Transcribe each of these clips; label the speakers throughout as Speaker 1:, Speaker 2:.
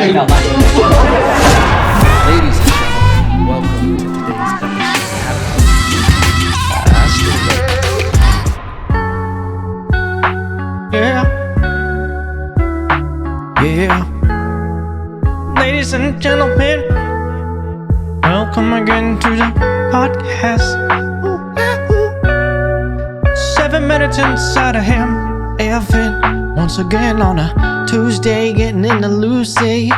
Speaker 1: saying out loud. Ladies and gentlemen, welcome to today's episode.
Speaker 2: Yeah. Ladies and gentlemen, welcome again to the podcast. 7 minutes inside of him, Evan, once again on a Tuesday, getting into Lucy,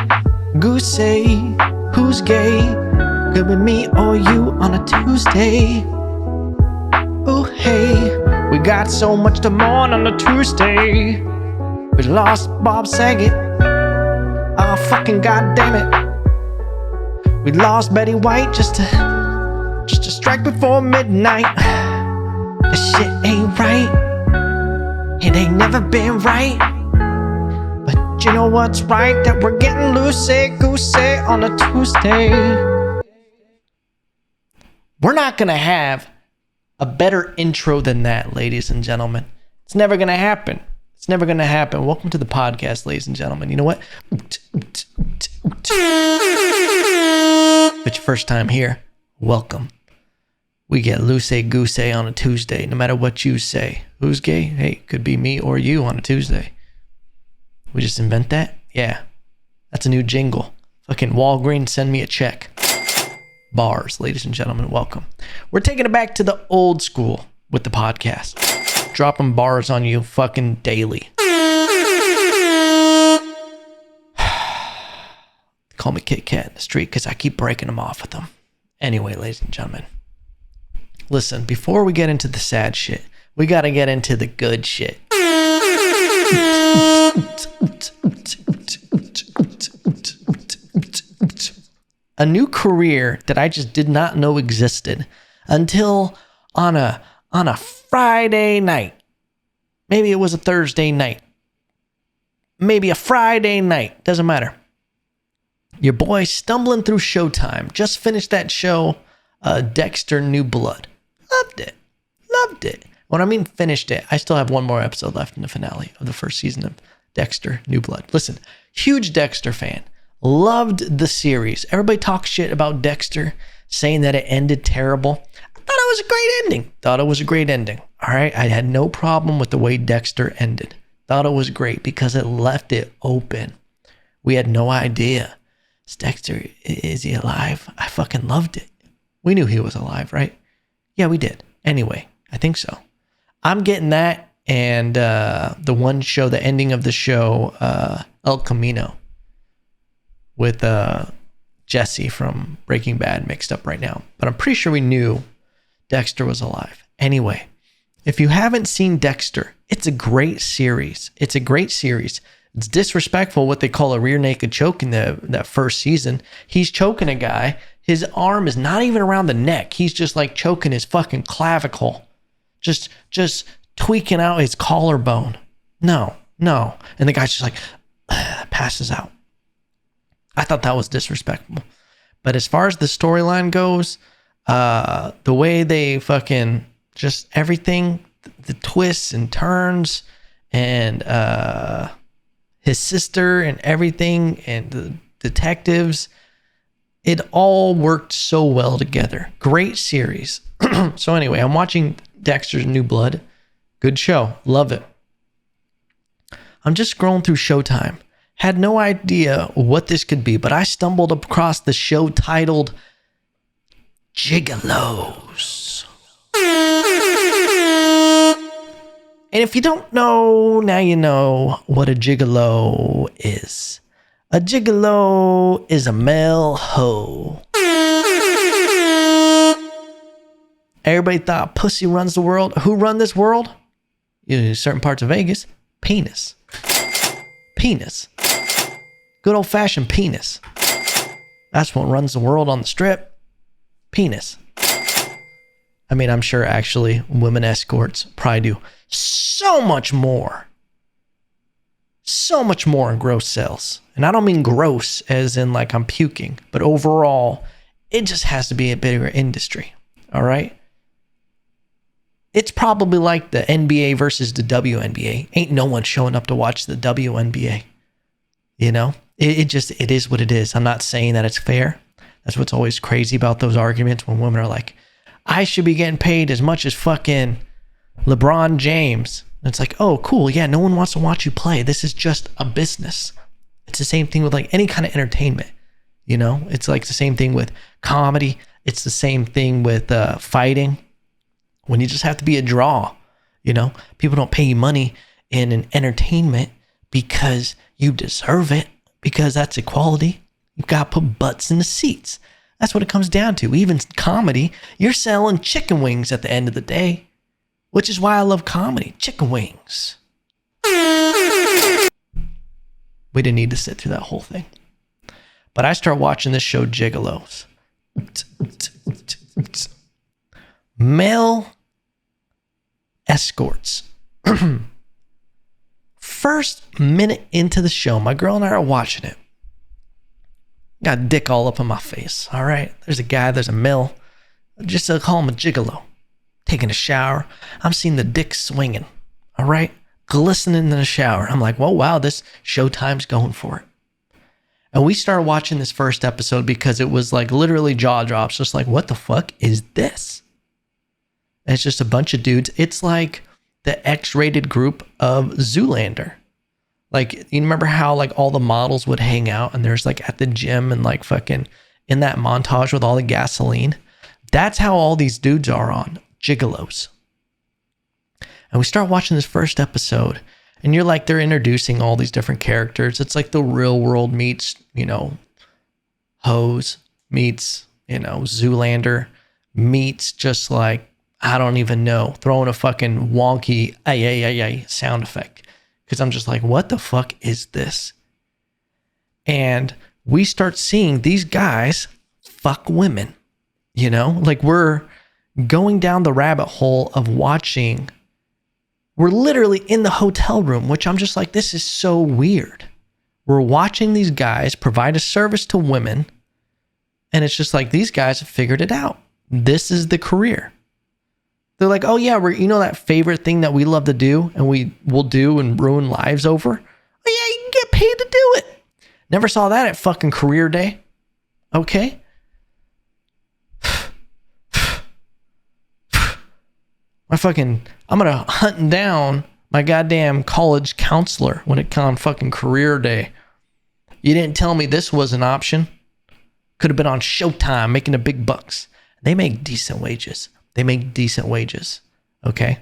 Speaker 2: Goosey, who's gay? Could be me or you on a Tuesday. Oh hey, we got so much to mourn on a Tuesday. We lost Bob Saget. Oh fucking goddamn it. We lost Betty White just to strike before midnight. This shit ain't right. It ain't never been right. But you know what's right? That we're getting loosey-goosey on a Tuesday. We're not gonna have a better intro than that, ladies and gentlemen. It's never gonna happen. It's never gonna happen. Welcome to the podcast, ladies and gentlemen. You know what? If it's your first time here, welcome. We get loosey-goosey on a Tuesday, no matter what you say. Who's gay? Hey, could be me or you on a Tuesday. We just invent that? Yeah. That's a new jingle. Fucking Walgreens, send me a check. Bars, ladies and gentlemen, welcome. We're taking it back to the old school with the podcast. Dropping bars on you fucking daily. Call me Kit Kat in the street because I keep breaking them off with them. Anyway, ladies and gentlemen. Listen, before we get into the sad shit, we got to get into the good shit. A new career that I just did not know existed until on a Friday night. Maybe it was a Thursday night. Maybe a Friday night. Doesn't matter. Your boy stumbling through Showtime. Just finished that show, Dexter New Blood. Loved it. When I mean finished it, I still have one more episode left in the finale of the first season of Dexter New Blood. Listen, huge Dexter fan. Loved the series. Everybody talks shit about Dexter, saying that it ended terrible. I thought it was a great ending. All right. I had no problem with the way Dexter ended. Thought it was great because it left it open. We had no idea. Is Dexter, is he alive? I fucking loved it. We knew he was alive, right? Yeah, we did. Anyway, I think so. I'm getting that and the one show, the ending of the show, El Camino with Jesse from Breaking Bad mixed up right now. But I'm pretty sure we knew Dexter was alive. Anyway, if you haven't seen Dexter, it's a great series. It's disrespectful what they call a rear naked choke in that first season. He's choking a guy. His arm is not even around the neck. He's just like choking his fucking clavicle. Just tweaking out his collarbone. No. And the guy's just like, passes out. I thought that was disrespectful. But as far as the storyline goes, the way they fucking just everything, the twists and turns and his sister and everything and the detectives, it all worked so well together. Great series. So anyway, I'm watching Dexter's New Blood. Good show. Love it. I'm just scrolling through Showtime. Had no idea what this could be, but I stumbled across the show titled Gigolos. And if you don't know, now you know what a gigolo is. A gigolo is a male hoe. Everybody thought pussy runs the world. Who run this world? In certain parts of Vegas. Penis. Good old-fashioned penis. That's what runs the world on the strip. Penis. I mean, I'm sure actually women escorts probably do so much more in gross sales. And I don't mean gross as in like I'm puking, but overall, it just has to be a bigger industry. All right? It's probably like the NBA versus the WNBA. Ain't no one showing up to watch the WNBA. You know? It is what it is. I'm not saying that it's fair. That's what's always crazy about those arguments when women are like, I should be getting paid as much as fucking LeBron James. And it's like, oh, cool. Yeah, no one wants to watch you play. This is just a business. It's the same thing with like any kind of entertainment. You know, it's like the same thing with comedy. It's the same thing with fighting. When you just have to be a draw, you know, people don't pay you money in an entertainment because you deserve it, because that's equality. You've got to put butts in the seats. That's what it comes down to. Even comedy, you're selling chicken wings at the end of the day, which is why I love comedy. Chicken wings. We didn't need to sit through that whole thing. But I start watching this show, Gigolos. Male escorts. First minute into the show, my girl and I are watching it. Got dick all up in my face, all right? There's a male, just to call him a gigolo, taking a shower. I'm seeing the dick swinging, all right? Glistening in the shower. I'm like, well, wow, this Showtime's going for it. And we started watching this first episode because it was like literally jaw drops, just like, what the fuck is this? And it's just a bunch of dudes. It's like the X-rated group of Zoolander. Like, you remember how like all the models would hang out and there's like at the gym and like fucking in that montage with all the gasoline? That's how all these dudes are on Gigolos. And we start watching this first episode and you're like, they're introducing all these different characters. It's like the real world meets, you know, Hose meets, you know, Zoolander meets just like, I don't even know, throwing a fucking wonky ay sound effect. Because I'm just like, what the fuck is this? And we start seeing these guys fuck women, you know? Like we're going down the rabbit hole of watching. We're literally in the hotel room, which I'm just like, this is so weird. We're watching these guys provide a service to women. And it's just like, these guys have figured it out. This is the career. They're like, oh yeah, we're, you know, that favorite thing that we love to do and we will do and ruin lives over? Oh yeah, you can get paid to do it. Never saw that at fucking career day. Okay. I'm gonna hunt down my goddamn college counselor when it comes fucking career day. You didn't tell me this was an option. Could have been on Showtime making the big bucks. They make decent wages. Okay.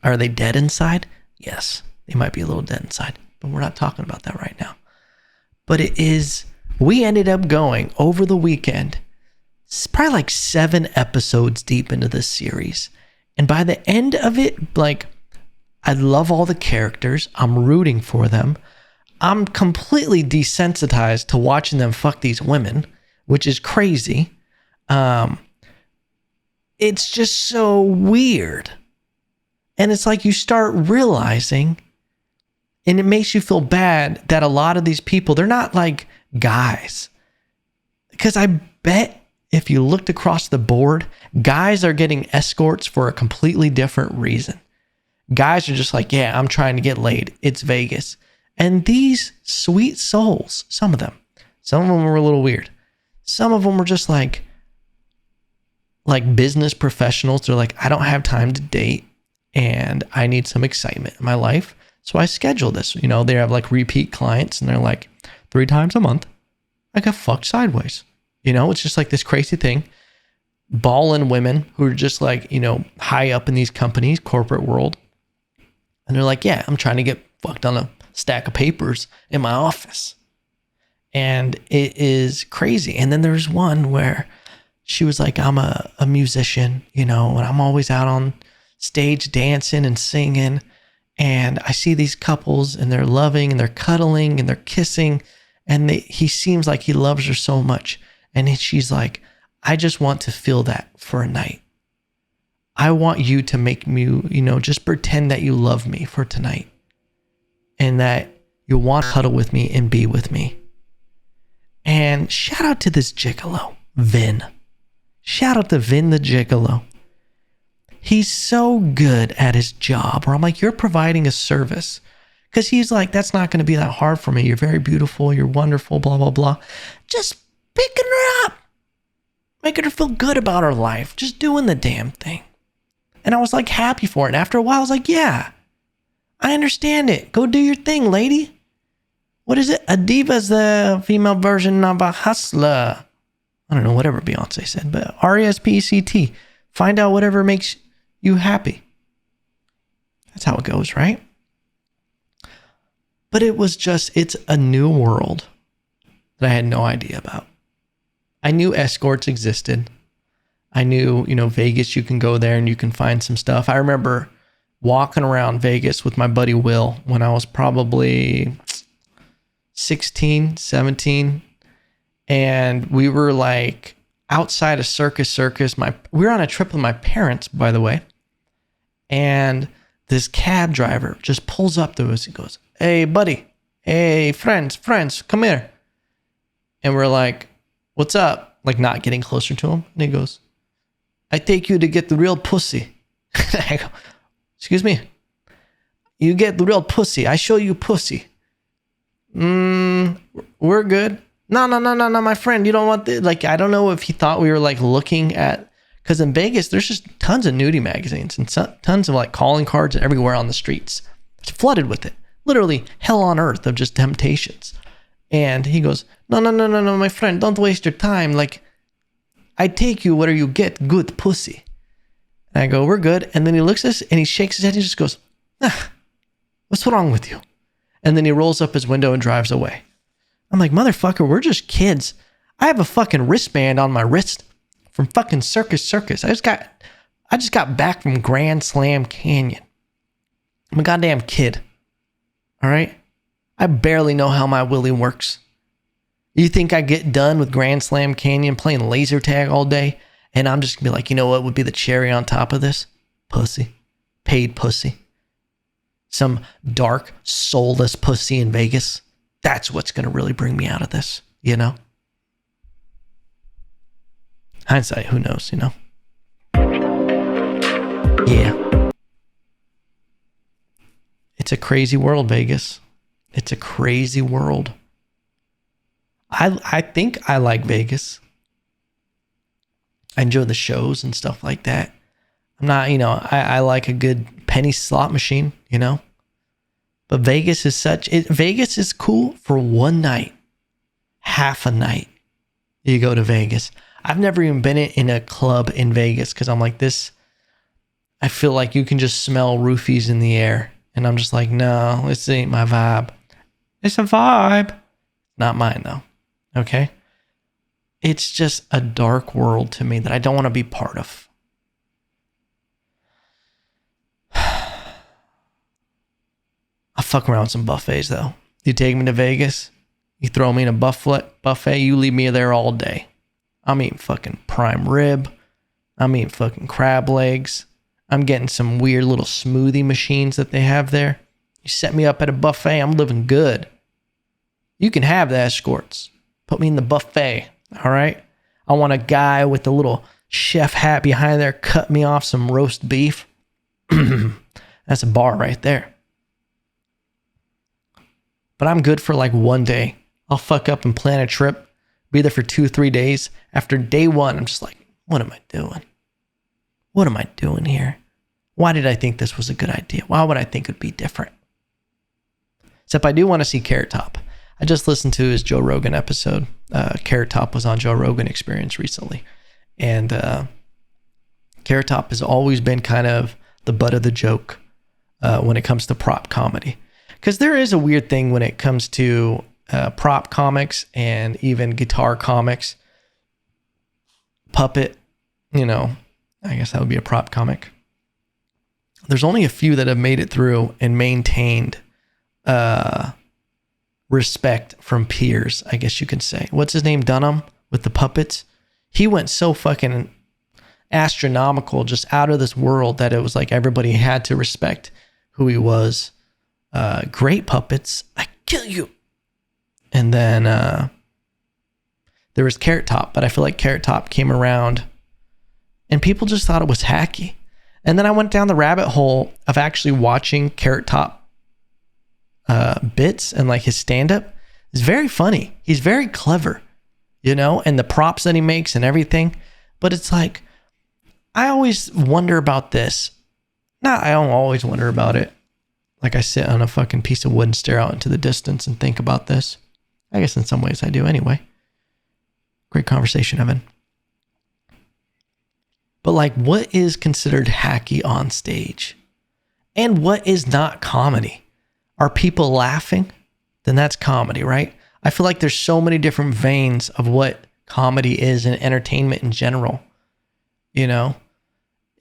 Speaker 2: Are they dead inside? Yes, they might be a little dead inside, but we're not talking about that right now. But we ended up going over the weekend, it's probably like 7 episodes deep into this series. And by the end of it, like, I love all the characters. I'm rooting for them. I'm completely desensitized to watching them fuck these women, which is crazy. It's just so weird. And it's like you start realizing, and it makes you feel bad that a lot of these people, they're not like guys. Because I bet if you looked across the board, guys are getting escorts for a completely different reason. Guys are just like, yeah, I'm trying to get laid. It's Vegas. And these sweet souls, some of them were a little weird. Some of them were just like business professionals. They're like, I don't have time to date and I need some excitement in my life. So I schedule this. You know, they have like repeat clients and they're like 3 times a month, I got fucked sideways. You know, it's just like this crazy thing. Ballin' women who are just like, you know, high up in these companies, corporate world. And they're like, yeah, I'm trying to get fucked on a stack of papers in my office. And it is crazy. And then there's one where she was like, I'm a musician, you know, and I'm always out on stage dancing and singing. And I see these couples and they're loving and they're cuddling and they're kissing. And he seems like he loves her so much. And she's like, I just want to feel that for a night. I want you to make me, you know, just pretend that you love me for tonight. And that you want to cuddle with me and be with me. And shout out to this gigolo, Vin. Shout out to Vin the gigolo. He's so good at his job where I'm like, you're providing a service. Because he's like, that's not going to be that hard for me. You're very beautiful. You're wonderful, blah, blah, blah. Just picking her up. Making her feel good about her life. Just doing the damn thing. And I was like happy for it. And after a while, I was like, yeah, I understand it. Go do your thing, lady. What is it? A diva is the female version of a hustler. I don't know, whatever Beyonce said, but RESPECT. Find out whatever makes you happy. That's how it goes, right? But it's a new world that I had no idea about. I knew escorts existed. I knew, Vegas, you can go there and you can find some stuff. I remember walking around Vegas with my buddy Will when I was probably 16, 17. And we were like outside a circus. We were on a trip with my parents, by the way. And this cab driver just pulls up to us. He goes, "Hey, buddy. Hey, friends, come here." And we're like, "What's up?" Like not getting closer to him. And he goes, "I take you to get the real pussy." I go, "Excuse me? You get the real pussy. I show you pussy." We're good. No, my friend. You don't want the, like, I don't know if he thought we were like looking at, because in Vegas, there's just tons of nudie magazines and tons of like calling cards everywhere on the streets. It's flooded with it. Literally hell on earth of just temptations. And he goes, no, my friend, don't waste your time. Like, I take you where you get good pussy. And I go, "We're good." And then he looks at us and he shakes his head and he just goes, "What's wrong with you?" And then he rolls up his window and drives away. I'm like, "Motherfucker, we're just kids. I have a fucking wristband on my wrist from fucking Circus. I just got back from Grand Slam Canyon. I'm a goddamn kid. All right? I barely know how my willy works. You think I get done with Grand Slam Canyon playing laser tag all day and I'm just gonna be like, you know what would be the cherry on top of this? Pussy. Paid pussy. Some dark, soulless pussy in Vegas. That's what's going to really bring me out of this, Hindsight, who knows, Yeah. It's a crazy world, Vegas. It's a crazy world. I think I like Vegas. I enjoy the shows and stuff like that. I'm not, I like a good penny slot machine, But Vegas Vegas is cool for one night, half a night. You go to Vegas. I've never even been in a club in Vegas because I'm like this. I feel like you can just smell roofies in the air. And I'm just like, no, this ain't my vibe. It's a vibe. Not mine though. Okay. It's just a dark world to me that I don't want to be part of. I fuck around with some buffets though. You take me to Vegas, you throw me in a buffet, you leave me there all day. I'm eating fucking prime rib. I'm eating fucking crab legs. I'm getting some weird little smoothie machines that they have there. You set me up at a buffet, I'm living good. You can have the escorts. Put me in the buffet, all right? I want a guy with a little chef hat behind there cut me off some roast beef. That's a bar right there. But I'm good for like one day. I'll fuck up and plan a trip, be there for 2-3 days. After day one, I'm just like, what am I doing? What am I doing here? Why did I think this was a good idea? Why would I think it would be different? Except I do want to see Carrot Top. I just listened to his Joe Rogan episode. Carrot Top was on Joe Rogan Experience recently. And Carrot Top has always been kind of the butt of the joke when it comes to prop comedy. Because there is a weird thing when it comes to prop comics and even guitar comics. Puppet, I guess that would be a prop comic. There's only a few that have made it through and maintained respect from peers, I guess you could say. What's his name? Dunham with the puppets. He went so fucking astronomical, just out of this world, that it was like everybody had to respect who he was. Great puppets. I kill you. And then there was Carrot Top, but I feel like Carrot Top came around and people just thought it was hacky. And then I went down the rabbit hole of actually watching Carrot Top bits and like his stand-up is very funny. He's very clever, you know, and the props that he makes and everything. But it's like, I always wonder about this. I don't always wonder about it. Like I sit on a fucking piece of wood and stare out into the distance and think about this. I guess in some ways I do anyway. Great conversation, Evan. But like, what is considered hacky on stage? And what is not comedy? Are people laughing? Then that's comedy, right? I feel like there's so many different veins of what comedy is and entertainment in general. You know?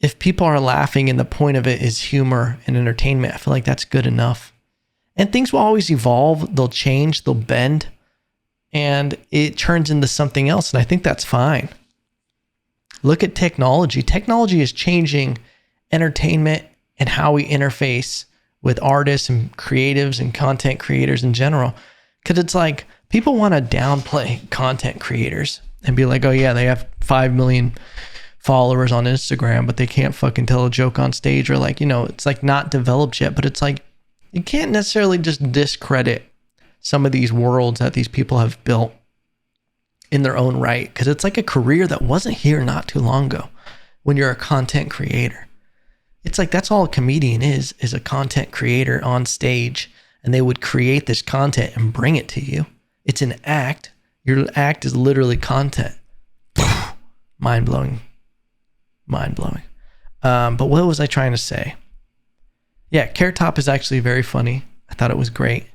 Speaker 2: If people are laughing and the point of it is humor and entertainment, I feel like that's good enough. And things will always evolve. They'll change. They'll bend. And it turns into something else. And I think that's fine. Look at technology. Technology is changing entertainment and how we interface with artists and creatives and content creators in general. Because it's like people want to downplay content creators and be like, oh yeah, they have 5 million followers on Instagram, but they can't fucking tell a joke on stage, or like, you know, it's like not developed yet. But it's like, you can't necessarily just discredit some of these worlds that these people have built in their own right, because it's like a career that wasn't here not too long ago. When you're a content creator, it's like that's all a comedian is a content creator on stage, and they would create this content and bring it to you. It's an act. Your act is literally content. Mind blowing. But what was I trying to say? Yeah, Carrot Top is actually very funny. I thought it was great.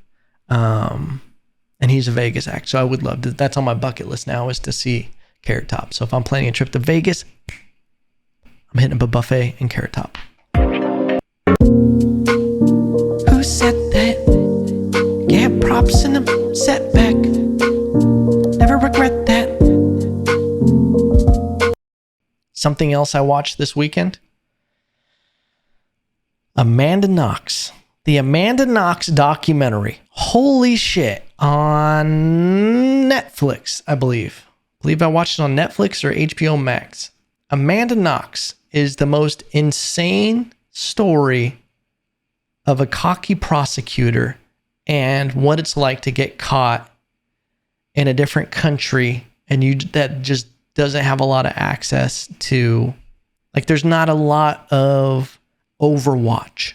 Speaker 2: And he's a Vegas act, so I would love to. That's on my bucket list now, is to see Carrot Top. So if I'm planning a trip to Vegas, I'm hitting up a buffet in Carrot Top. Who said that? Get props in the setback. Never regret that. Something else I watched this weekend? Amanda Knox. The Amanda Knox documentary. Holy shit. On Netflix, I believe. I watched it on Netflix or HBO Max. Amanda Knox is the most insane story of a cocky prosecutor and what it's like to get caught in a different country, and that just doesn't have a lot of access to, like, there's not a lot of Overwatch.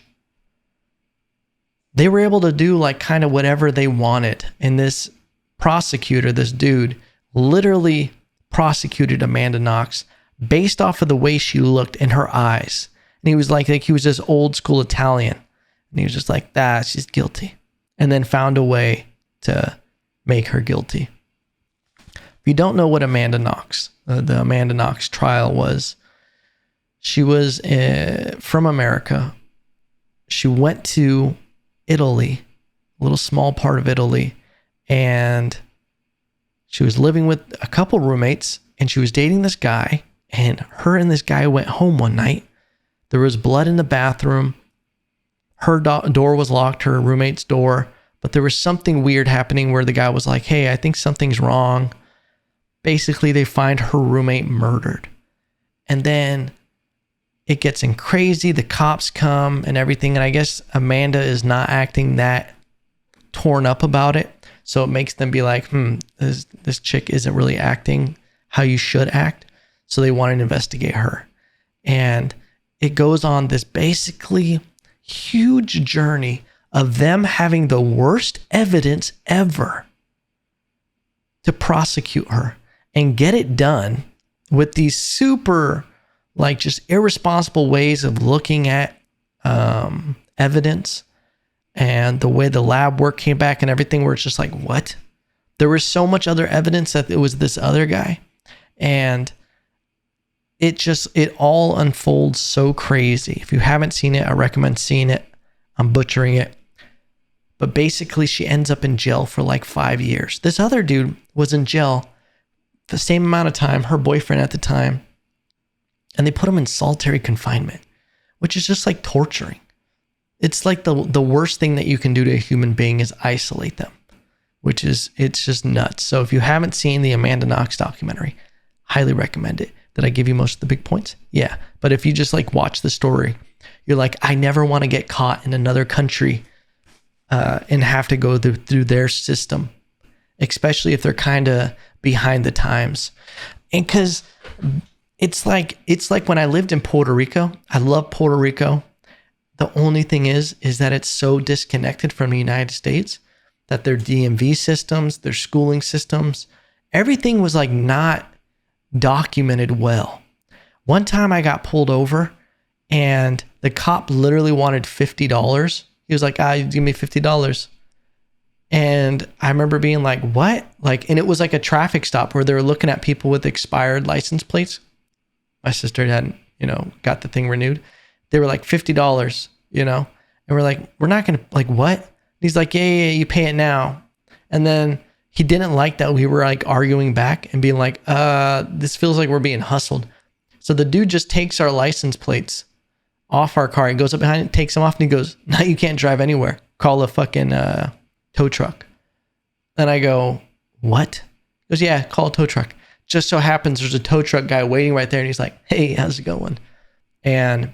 Speaker 2: They were able to do like kind of whatever they wanted. And this prosecutor, this dude, literally prosecuted Amanda Knox based off of the way she looked in her eyes. And he was like he was this old school Italian. And he was just like, she's guilty. And then found a way to make her guilty. If you don't know what Amanda Knox, the Amanda Knox trial was, she was from America. She went to Italy, a little small part of Italy, and she was living with a couple roommates, and she was dating this guy, and her and this guy went home one night. There was blood in the bathroom. Her door was locked, her roommate's door, but there was something weird happening where the guy was like, hey, I think something's wrong. Basically, they find her roommate murdered. And then it gets in crazy. The cops come and everything. And I guess Amanda is not acting that torn up about it. So it makes them be like, this chick isn't really acting how you should act. So they want to investigate her. And it goes on this basically huge journey of them having the worst evidence ever to prosecute her and get it done with these super, like, just irresponsible ways of looking at evidence, and the way the lab work came back and everything, where it's just like, what? There was so much other evidence that it was this other guy. And it all unfolds so crazy. If you haven't seen it, I recommend seeing it. I'm butchering it. But basically, she ends up in jail for like 5 years. This other dude was in jail the same amount of time, her boyfriend at the time. And they put him in solitary confinement, which is just like torturing. It's like the worst thing that you can do to a human being is isolate them, it's just nuts. So if you haven't seen the Amanda Knox documentary, highly recommend it. Did I give you most of the big points? Yeah. But if you just like watch the story, you're like, I never want to get caught in another country and have to go through their system, especially if they're kind of behind the times. And because it's like when I lived in Puerto Rico. I love Puerto Rico. The only thing is that it's so disconnected from the United States that their DMV systems, their schooling systems, everything was like not documented well. One time I got pulled over and the cop literally wanted $50. He was like, give me $50. And I remember being like, what? Like, and it was like a traffic stop where they were looking at people with expired license plates. My sister hadn't, got the thing renewed. They were like $50, and we're like, we're not going to, like, what? And he's like, yeah, you pay it now. And then he didn't like that we were like arguing back and being like, this feels like we're being hustled. So the dude just takes our license plates off our car. He goes up behind it, takes them off, and he goes, now you can't drive anywhere. Call a fucking tow truck. And I go, what? He goes, yeah, call a tow truck. Just so happens there's a tow truck guy waiting right there, and he's like, hey, how's it going? And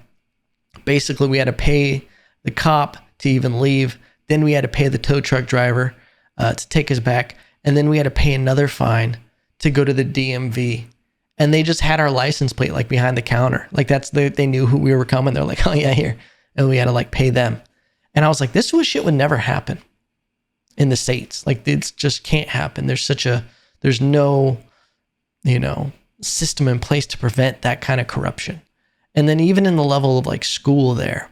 Speaker 2: basically we had to pay the cop to even leave. Then we had to pay the tow truck driver to take us back. And then we had to pay another fine to go to the DMV. And they just had our license plate like behind the counter. Like they knew who we were coming. They're like, oh yeah, here. And we had to like pay them. And I was like, this shit would never happen in the States. Like it just can't happen. There's no, system in place to prevent that kind of corruption. And then even in the level of like school there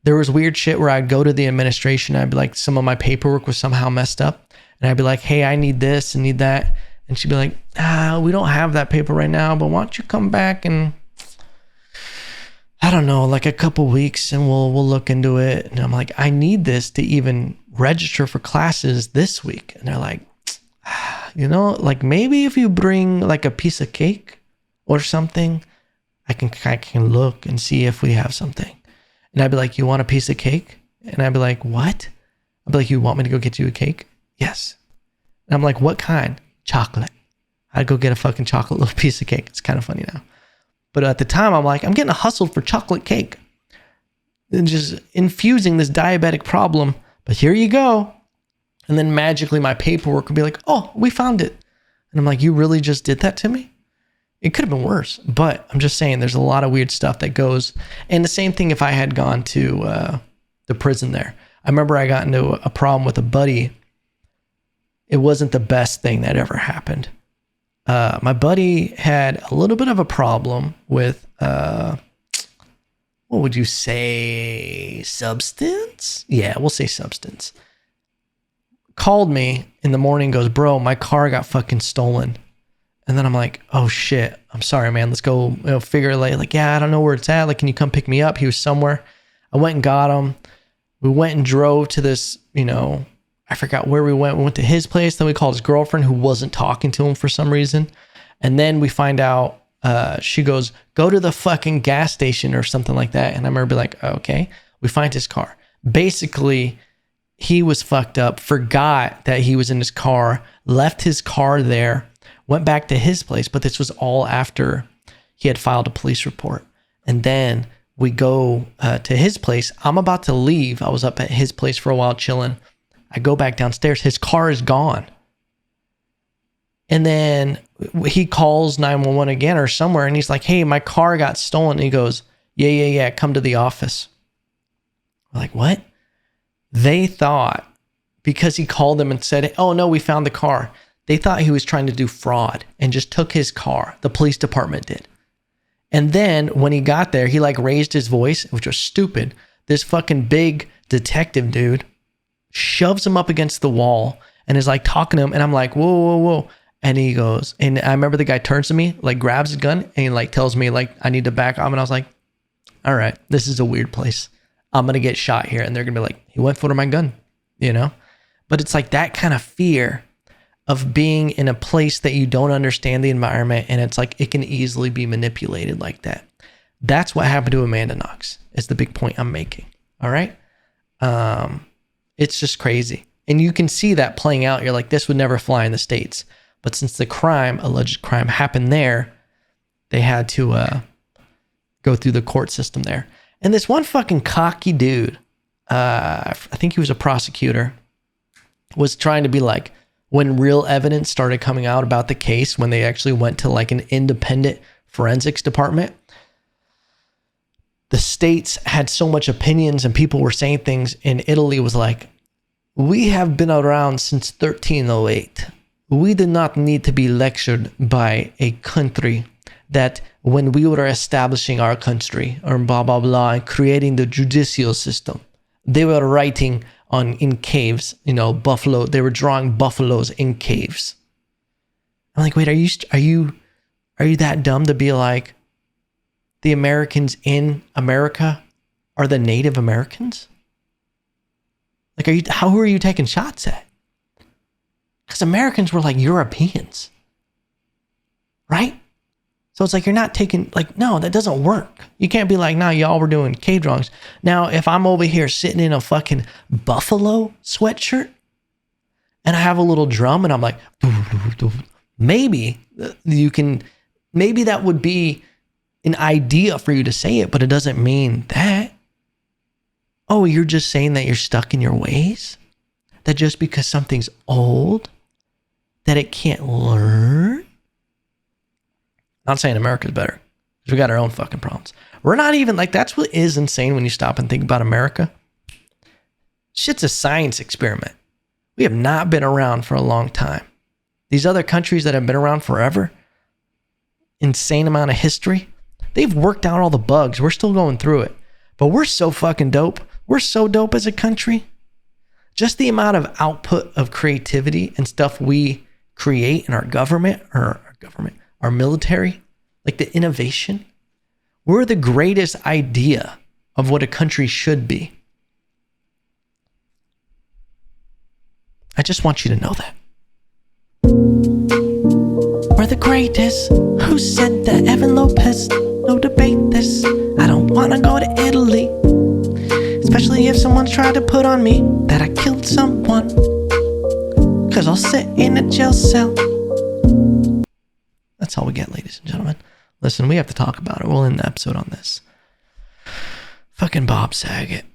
Speaker 2: was weird shit where I'd go to the administration. I'd be like, some of my paperwork was somehow messed up. And I'd be like, hey, I need this and need that. And she'd be like, we don't have that paper right now, but why don't you come back and I don't know, like a couple weeks and we'll look into it. And I'm like, I need this to even register for classes this week. And they're like, like maybe if you bring like a piece of cake or something, I can look and see if we have something. And I'd be like, you want a piece of cake? And I'd be like, what? I'd be like, you want me to go get you a cake? Yes. And I'm like, what kind? Chocolate. I'd go get a fucking chocolate little piece of cake. It's kind of funny now. But at the time, I'm like, I'm getting hustled for chocolate cake. And just infusing this diabetic problem. But here you go. And then magically my paperwork would be like, oh, we found it. And I'm like, you really just did that to me? It could have been worse. But I'm just saying there's a lot of weird stuff that goes. And the same thing if I had gone to the prison there. I remember I got into a problem with a buddy. It wasn't the best thing that ever happened. My buddy had a little bit of a problem with, what would you say? Substance? Yeah, we'll say substance. Called me in the morning, goes, bro, my car got fucking stolen. And then I'm like, oh shit, I'm sorry, man. Let's go figure it out. Like, yeah, I don't know where it's at. Like, can you come pick me up? He was somewhere. I went and got him. We went and drove to this, I forgot where we went. We went to his place. Then we called his girlfriend who wasn't talking to him for some reason. And then we find out, she goes, go to the fucking gas station or something like that. And I remember being like, okay. We find his car. Basically, he was fucked up, forgot that he was in his car, left his car there, went back to his place. But this was all after he had filed a police report. And then we go to his place. I'm about to leave. I was up at his place for a while chilling. I go back downstairs. His car is gone. And then he calls 911 again or somewhere. And he's like, hey, my car got stolen. And he goes, yeah. Come to the office. We're like, what? They thought because he called them and said, oh, no, we found the car. They thought he was trying to do fraud and just took his car. The police department did. And then when he got there, he like raised his voice, which was stupid. This fucking big detective dude shoves him up against the wall and is like talking to him. And I'm like, whoa. And he goes, and I remember the guy turns to me, like grabs his gun and he like tells me like, I need to back off. And I was like, all right, this is a weird place. I'm going to get shot here. And they're going to be like, he went for my gun, but it's like that kind of fear of being in a place that you don't understand the environment. And it's like, it can easily be manipulated like that. That's what happened to Amanda Knox is the big point I'm making. All right. It's just crazy. And you can see that playing out. You're like, this would never fly in the States. But since the alleged crime happened there, they had to go through the court system there. And this one fucking cocky dude, I think he was a prosecutor, was trying to be like, when real evidence started coming out about the case, when they actually went to like an independent forensics department, the states had so much opinions and people were saying things, and Italy was like, we have been around since 1308. We did not need to be lectured by a country that when we were establishing our country or blah, blah, blah, and creating the judicial system, they were writing in caves, buffalo. They were drawing buffaloes in caves. I'm like, wait, are you that dumb to be like, the Americans in America are the Native Americans? Like, who are you taking shots at? Because Americans were like Europeans, right? So it's like, you're not taking, like, no, that doesn't work. You can't be like, no, y'all were doing cave drawings. Now, if I'm over here sitting in a fucking buffalo sweatshirt and I have a little drum and I'm like, maybe that would be an idea for you to say it, but it doesn't mean that. Oh, you're just saying that you're stuck in your ways? That just because something's old, that it can't learn? Not saying America's better, because we got our own fucking problems. We're not even, like, that's what is insane when you stop and think about America. Shit's a science experiment. We have not been around for a long time. These other countries that have been around forever, insane amount of history, they've worked out all the bugs. We're still going through it. But we're so fucking dope. We're so dope as a country. Just the amount of output of creativity and stuff we create in our government, our military, like the innovation. We're the greatest idea of what a country should be. I just want you to know that. We're the greatest. Who said that? Evan Lopez. No debate this. I don't want to go to Italy. Especially if someone's tried to put on me that I killed someone. Cause I'll sit in a jail cell. That's all we get, ladies and gentlemen. Listen, we have to talk about it. We'll end the episode on this. Fucking Bob Saget.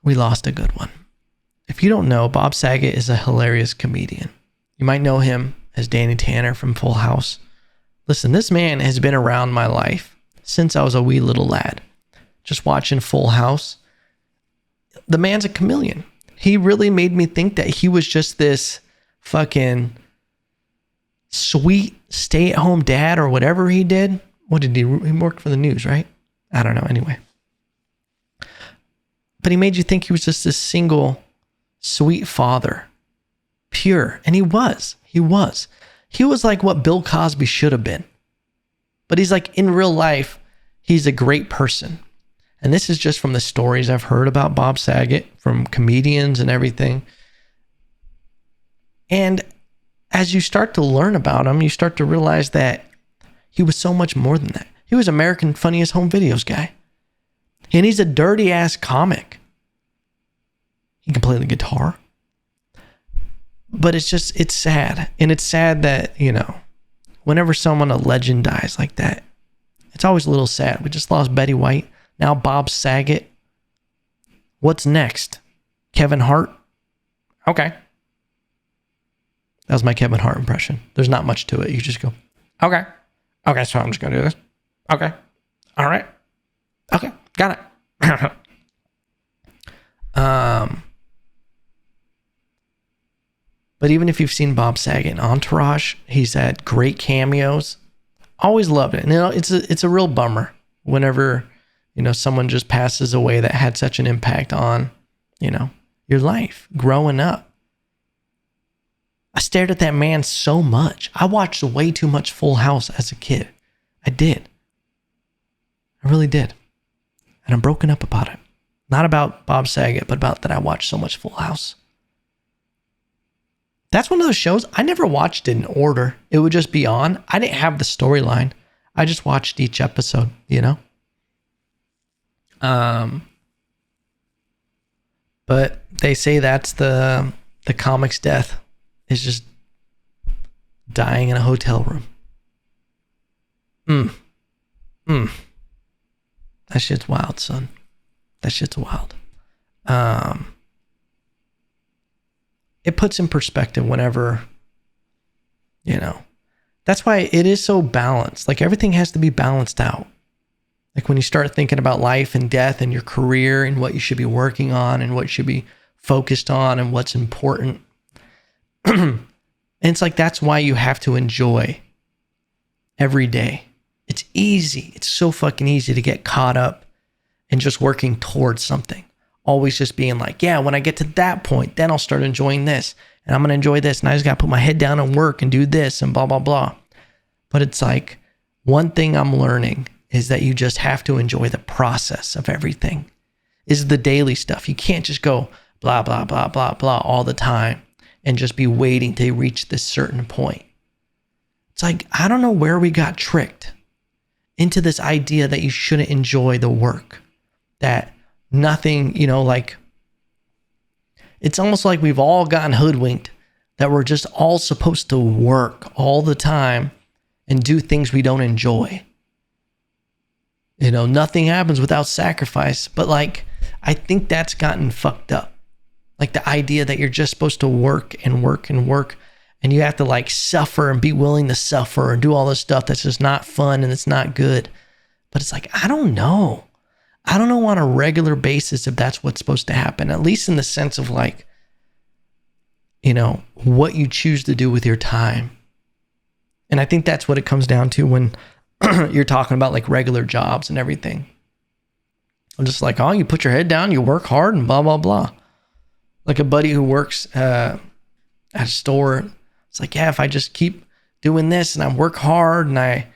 Speaker 2: We lost a good one. If you don't know, Bob Saget is a hilarious comedian. You might know him as Danny Tanner from Full House. Listen, this man has been around my life since I was a wee little lad. Just watching Full House. The man's a chameleon. He really made me think that he was just this fucking sweet stay-at-home dad or whatever he did. What did he worked for the news, right? I don't know. Anyway. But he made you think he was just this single, sweet father. Pure. And he was. He was. He was like what Bill Cosby should have been. But he's like, in real life, he's a great person. And this is just from the stories I've heard about Bob Saget from comedians and everything. And as you start to learn about him, you start to realize that he was so much more than that. He was American Funniest Home Videos guy. And he's a dirty ass comic. He can play the guitar. But it's sad. And it's sad that, whenever a legend dies like that, it's always a little sad. We just lost Betty White. Now Bob Saget. What's next? Kevin Hart? Okay. That was my Kevin Hart impression. There's not much to it. You just go, okay. Okay, so I'm just going to do this. Okay. All right. Okay. Got it. But even if you've seen Bob Saget in Entourage, he's had great cameos. Always loved it. And it's a real bummer whenever, someone just passes away that had such an impact on, your life growing up. I stared at that man so much. I watched way too much Full House as a kid. I did. I really did. And I'm broken up about it. Not about Bob Saget, but about that I watched so much Full House. That's one of those shows I never watched it in order. It would just be on. I didn't have the storyline. I just watched each episode, But they say that's the comic's death. Is just dying in a hotel room. That shit's wild, son. That shit's wild. it puts in perspective whenever, that's why it is so balanced. Like everything has to be balanced out. Like when you start thinking about life and death and your career and what you should be working on and what you should be focused on and what's important. And it's like, that's why you have to enjoy every day. It's easy. It's so fucking easy to get caught up in just working towards something. Always just being like, yeah, when I get to that point, then I'll start enjoying this. And I'm going to enjoy this. And I just got to put my head down and work and do this and blah, blah, blah. But it's like, one thing I'm learning is that you just have to enjoy the process of everything. Is the daily stuff. You can't just go blah, blah, blah, blah, blah all the time and just be waiting to reach this certain point. It's like, I don't know where we got tricked into this idea that you shouldn't enjoy the work. That nothing, like, it's almost like we've all gotten hoodwinked that we're just all supposed to work all the time and do things we don't enjoy. Nothing happens without sacrifice, but like, I think that's gotten fucked up. Like the idea that you're just supposed to work and work and work, and you have to like suffer and be willing to suffer and do all this stuff that's just not fun and it's not good. But it's like, I don't know on a regular basis if that's what's supposed to happen, at least in the sense of like, what you choose to do with your time. And I think that's what it comes down to when you're talking about like regular jobs and everything. I'm just like, oh, you put your head down, you work hard and blah, blah, blah. Like a buddy who works at a store. It's like, yeah, if I just keep doing this and I work hard and I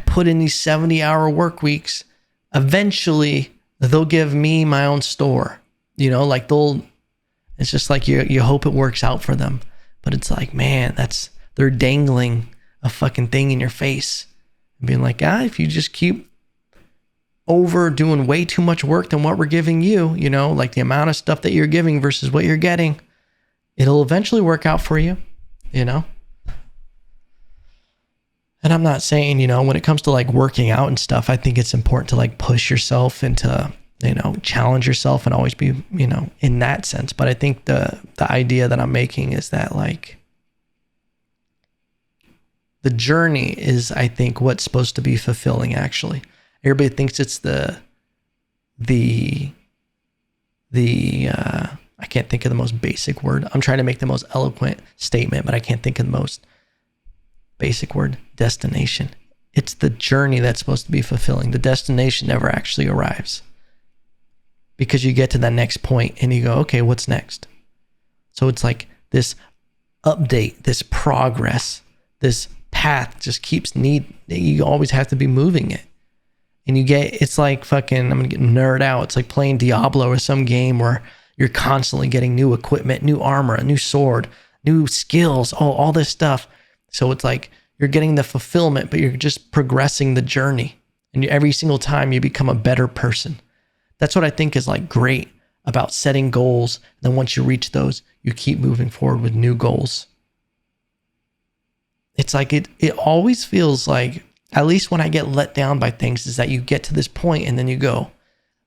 Speaker 2: put in these 70-hour work weeks, eventually they'll give me my own store. It's just like you hope it works out for them. But it's like, man, they're dangling a fucking thing in your face. And being like, if you just keep overdoing way too much work than what we're giving you, like the amount of stuff that you're giving versus what you're getting, it'll eventually work out for you, And I'm not saying, when it comes to like working out and stuff, I think it's important to like push yourself and to, challenge yourself and always be, in that sense. But I think the idea that I'm making is that like the journey is, I think, what's supposed to be fulfilling actually. Everybody thinks it's the I can't think of the most basic word. I'm trying to make the most eloquent statement, but I can't think of the most basic word. Destination. It's the journey that's supposed to be fulfilling. The destination never actually arrives. Because you get to that next point and you go, okay, what's next? So it's like this update, this progress, this path just keeps you always have to be moving it. And it's like fucking, I'm going to get nerd out. It's like playing Diablo or some game where you're constantly getting new equipment, new armor, a new sword, new skills, all this stuff. So it's like you're getting the fulfillment, but you're just progressing the journey. And every single time you become a better person. That's what I think is like great about setting goals. Then once you reach those, you keep moving forward with new goals. It's like it always feels like, at least when I get let down by things, is that you get to this point and then you go,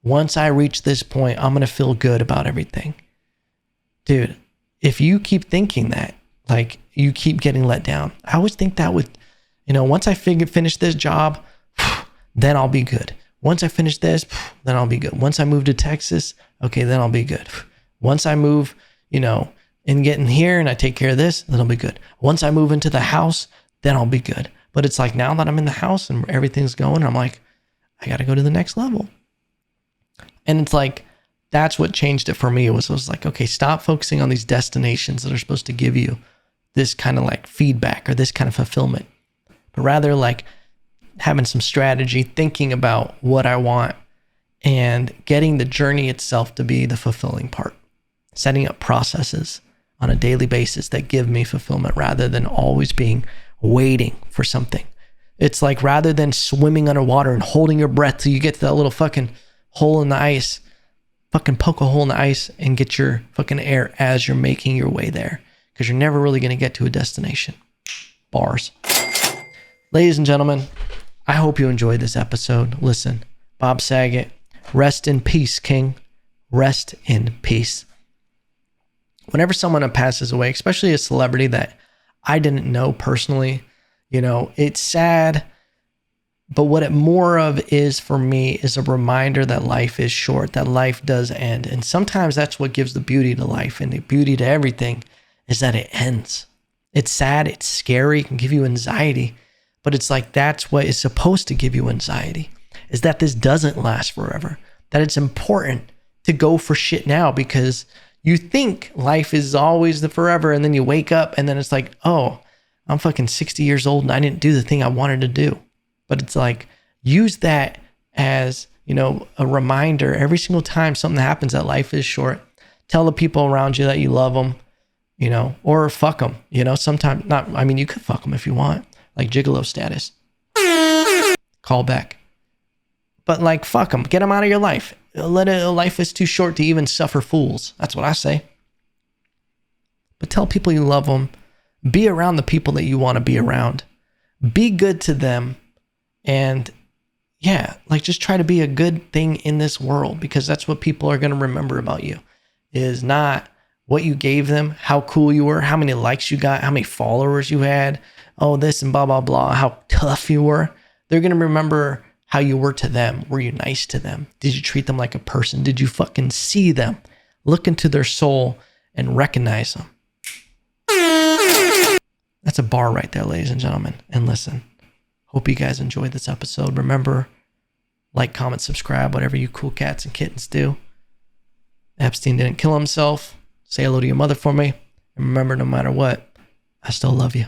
Speaker 2: once I reach this point, I'm going to feel good about everything. Dude, if you keep thinking that, like you keep getting let down, I always think that would, once I finish this job, then I'll be good. Once I finish this, then I'll be good. Once I move to Texas, okay, then I'll be good. Once I move, and get in here and I take care of this, then I'll be good. Once I move into the house, then I'll be good. But it's like now that I'm in the house and everything's going, I'm like, I got to go to the next level. And it's like, that's what changed it for me. It was like, okay, stop focusing on these destinations that are supposed to give you this kind of like feedback or this kind of fulfillment, but rather like having some strategy, thinking about what I want and getting the journey itself to be the fulfilling part, setting up processes on a daily basis that give me fulfillment rather than always waiting for something. It's like rather than swimming underwater and holding your breath till you get to that little fucking hole in the ice, fucking poke a hole in the ice and get your fucking air as you're making your way there, because you're never really going to get to a destination. Bars. Ladies and gentlemen, I hope you enjoyed this episode. Listen, Bob Saget, rest in peace, King. rest in peace. Whenever someone passes away, especially a celebrity that I didn't know personally, it's sad. But what it more of is for me is a reminder that life is short, that life does end. And sometimes that's what gives the beauty to life, and the beauty to everything is that it ends. It's sad, it's scary, it can give you anxiety, but it's like that's what is supposed to give you anxiety, is that this doesn't last forever, that it's important to go for shit now, because you think life is always the forever, and then you wake up and then it's like, oh, I'm fucking 60 years old and I didn't do the thing I wanted to do. But it's like, use that as, a reminder every single time something happens that life is short. Tell the people around you that you love them, or fuck them, sometimes not. I mean, you could fuck them if you want, like Gigolo status. Call back. But like, fuck them, get them out of your life. Life is too short to even suffer fools. That's what I say. But tell people you love them. Be around the people that you want to be around. Be good to them. And yeah, like just try to be a good thing in this world, because that's what people are going to remember about you, is not what you gave them, how cool you were, how many likes you got, how many followers you had, oh, this and blah, blah, blah, how tough you were. They're going to remember how you were to them. Were you nice to them? Did you treat them like a person? Did you fucking see them, look into their soul and recognize them? That's a bar right there, ladies and gentlemen. And listen. Hope you guys enjoyed this episode. Remember, like, comment, subscribe, whatever you cool cats and kittens do. Epstein didn't kill himself. Say hello to your mother for me. And remember, no matter what, I still love you.